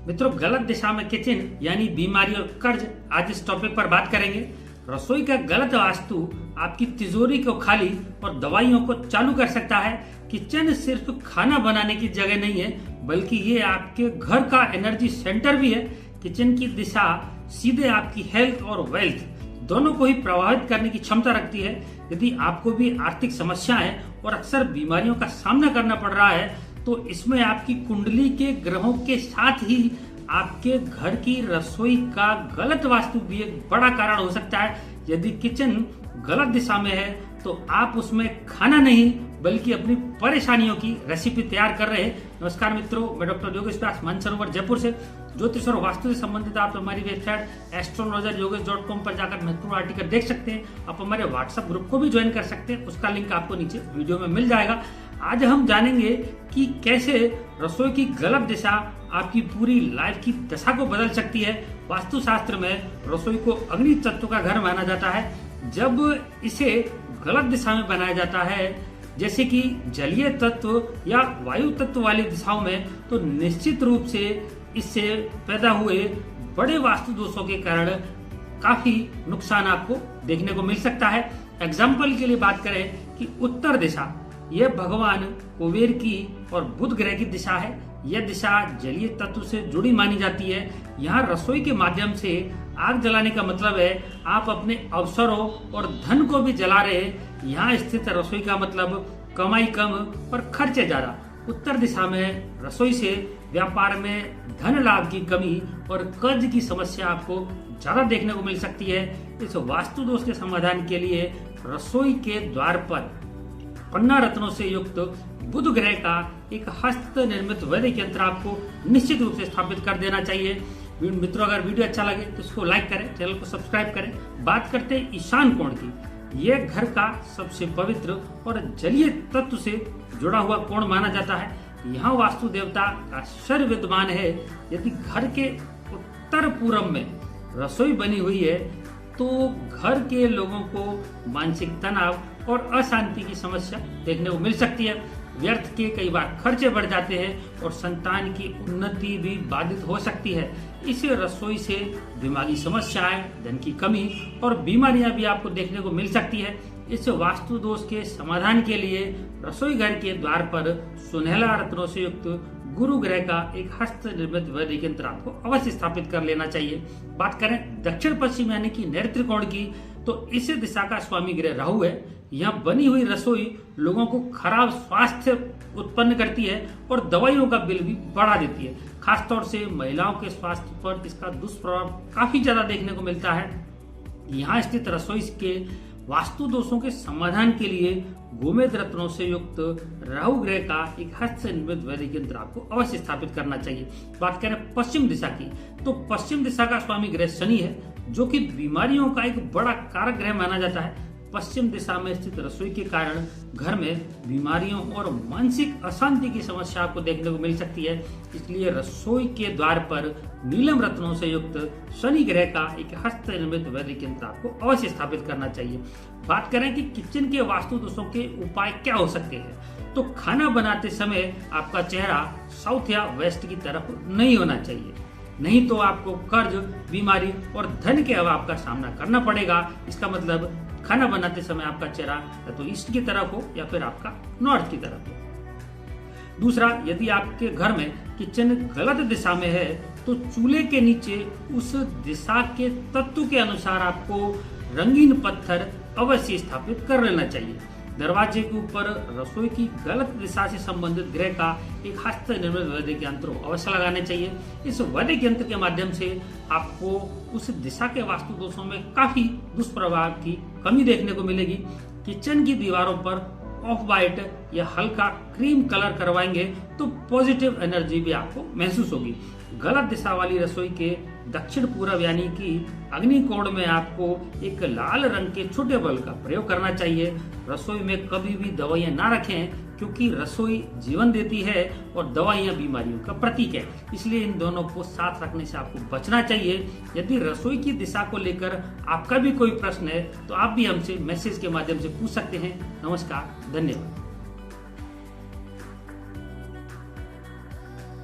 मित्रों, गलत दिशा में किचन यानी बीमारी और कर्ज, आज इस टॉपिक पर बात करेंगे। रसोई का गलत वास्तु आपकी तिजोरी को खाली और दवाइयों को चालू कर सकता है। किचन सिर्फ खाना बनाने की जगह नहीं है, बल्कि ये आपके घर का एनर्जी सेंटर भी है। किचन की दिशा सीधे आपकी हेल्थ और वेल्थ दोनों को ही प्रभावित करने की क्षमता रखती है। यदि आपको भी आर्थिक समस्याएं और अक्सर बीमारियों का सामना करना पड़ रहा है, तो इसमें आपकी कुंडली के ग्रहों के साथ ही आपके घर की रसोई का गलत वास्तु भी एक बड़ा कारण हो सकता है। यदि किचन गलत दिशा में है, तो आप उसमें खाना नहीं बल्कि अपनी परेशानियों की रेसिपी तैयार कर रहे हैं। नमस्कार मित्रों, मैं डॉक्टर योगेश व्यास, मानसरोवर जयपुर से। ज्योतिष और वास्तु से संबंधित आप हमारी वेबसाइट astrologeryogesh.com पर जाकर महत्वपूर्ण आर्टिकल देख सकते हैं। आप हमारे व्हाट्सएप ग्रुप को भी ज्वाइन कर सकते हैं, उसका लिंक आपको नीचे वीडियो में मिल जाएगा। आज हम जानेंगे कि कैसे रसोई की गलत दिशा आपकी पूरी लाइफ की दशा को बदल सकती है। वास्तुशास्त्र में रसोई को अग्नि तत्व का घर माना जाता है। जब इसे गलत दिशा में बनाया जाता है, जैसे कि जलीय तत्व या वायु तत्व वाली दिशाओं में, तो निश्चित रूप से इससे पैदा हुए बड़े वास्तु दोषों के कारण काफी नुकसान आपको देखने को मिल सकता है। एग्जाम्पल के लिए बात करें कि उत्तर दिशा, यह भगवान कुबेर की और बुध ग्रह की दिशा है। यह दिशा जलीय तत्व से जुड़ी मानी जाती है। यहाँ रसोई के माध्यम से आग जलाने का मतलब है आप अपने अवसरों और धन को भी जला रहे हैं। यहाँ स्थित रसोई का मतलब कमाई कम और खर्चे ज्यादा। उत्तर दिशा में रसोई से व्यापार में धन लाभ की कमी और कर्ज की समस्या आपको ज्यादा देखने को मिल सकती है। इस वास्तु दोष के समाधान के लिए रसोई के द्वार पर 15 रत्नों से युक्त बुध ग्रह का एक हस्त निर्मित वैदिक यंत्र आपको निश्चित रूप से स्थापित कर देना चाहिए। मित्रों, अगर वीडियो अच्छा लगे तो इसको लाइक करें, चैनल को सब्सक्राइब करें। बात करते हैं ईशान कोण की। यह घर का सबसे पवित्र और जलीय तत्व से जुड़ा हुआ कोण माना जाता है। यहाँ वास्तु देवता का शर विद्यमान है। यदि घर के उत्तर पूर्व में रसोई बनी हुई है, तो घर के लोगों को मानसिक तनाव और अशांति की समस्या देखने को मिल सकती है। व्यर्थ के कई बार खर्चे बढ़ जाते हैं और संतान की उन्नति भी बाधित हो सकती है। इसे रसोई से दिमागी समस्याएं, धन की कमी और बीमारियां भी आपको देखने को मिल सकती है। इस वास्तु दोष के समाधान के लिए रसोई घर के द्वार पर सुनहला रत्नों से युक्त गुरु ग्रह का एक हस्त निर्मित वैदिक यंत्र आपको अवश्य स्थापित कर लेना चाहिए। बात करें दक्षिण पश्चिम यानी कि नैऋत्य त्रिकोण की, तो इस दिशा का स्वामी ग्रह राहु है। यहाँ बनी हुई रसोई लोगों को खराब स्वास्थ्य उत्पन्न करती है और दवाइयों का बिल भी बढ़ा देती है। खासतौर से महिलाओं के स्वास्थ्य पर इसका दुष्प्रभाव काफी ज्यादा देखने को मिलता है। यहाँ स्थित रसोई के वास्तु दोषों के समाधान के लिए गोमेद रत्नों से युक्त राहु ग्रह का एक हस्त निर्मित वैदिक यंत्र आपको अवश्य स्थापित करना चाहिए। बात करें पश्चिम दिशा की, तो पश्चिम दिशा का स्वामी ग्रह शनि है, जो कि बीमारियों का एक बड़ा कारक ग्रह माना जाता है। पश्चिम दिशा में स्थित रसोई के कारण घर में बीमारियों और मानसिक अशांति की समस्या आपको देखने को मिल सकती है। इसलिए रसोई के द्वार पर नीलम रत्नों से युक्त शनि ग्रह का एक हस्त निर्मित वैदिक यंत्र आपको अवश्य स्थापित करना चाहिए। बात करें कि किचन के वास्तु दोषों के उपाय क्या हो सकते हैं, तो खाना बनाते समय आपका चेहरा साउथ या वेस्ट की तरफ नहीं होना चाहिए, नहीं तो आपको कर्ज, बीमारी और धन के अभाव का सामना करना पड़ेगा। इसका मतलब खाना बनाते समय आपका चेहरा या तो ईस्ट की तरफ हो या फिर आपका नॉर्थ की तरफ हो। दूसरा, यदि आपके घर में किचन गलत दिशा में है, तो चूल्हे के नीचे उस दिशा के तत्व के अनुसार आपको रंगीन पत्थर अवश्य स्थापित कर लेना चाहिए। दरवाजे के ऊपर रसोई की गलत दिशा से संबंधित ग्रह का एक हस्त निर्मित वैदिक यंत्र अवश्य लगाने चाहिए। इस वैदिक यंत्र के माध्यम से आपको उस दिशा के वास्तु दोषों में काफी दुष्प्रभाव की कमी देखने को मिलेगी। किचन की दीवारों पर ऑफ वाइट या हल्का क्रीम कलर करवाएंगे तो पॉजिटिव एनर्जी भी आपको महसूस होगी। गलत दिशा वाली रसोई के दक्षिण पूर्व यानी कि अग्निकोण में आपको एक लाल रंग के छोटे बल्ब का प्रयोग करना चाहिए। रसोई में कभी भी दवाइयां ना रखें, क्योंकि रसोई जीवन देती है और दवाइयां बीमारियों का प्रतीक है। इसलिए इन दोनों को साथ रखने से आपको बचना चाहिए। यदि रसोई की दिशा को लेकर आपका भी कोई प्रश्न है, तो आप भी हमसे मैसेज के माध्यम से पूछ सकते हैं। नमस्कार, धन्यवाद।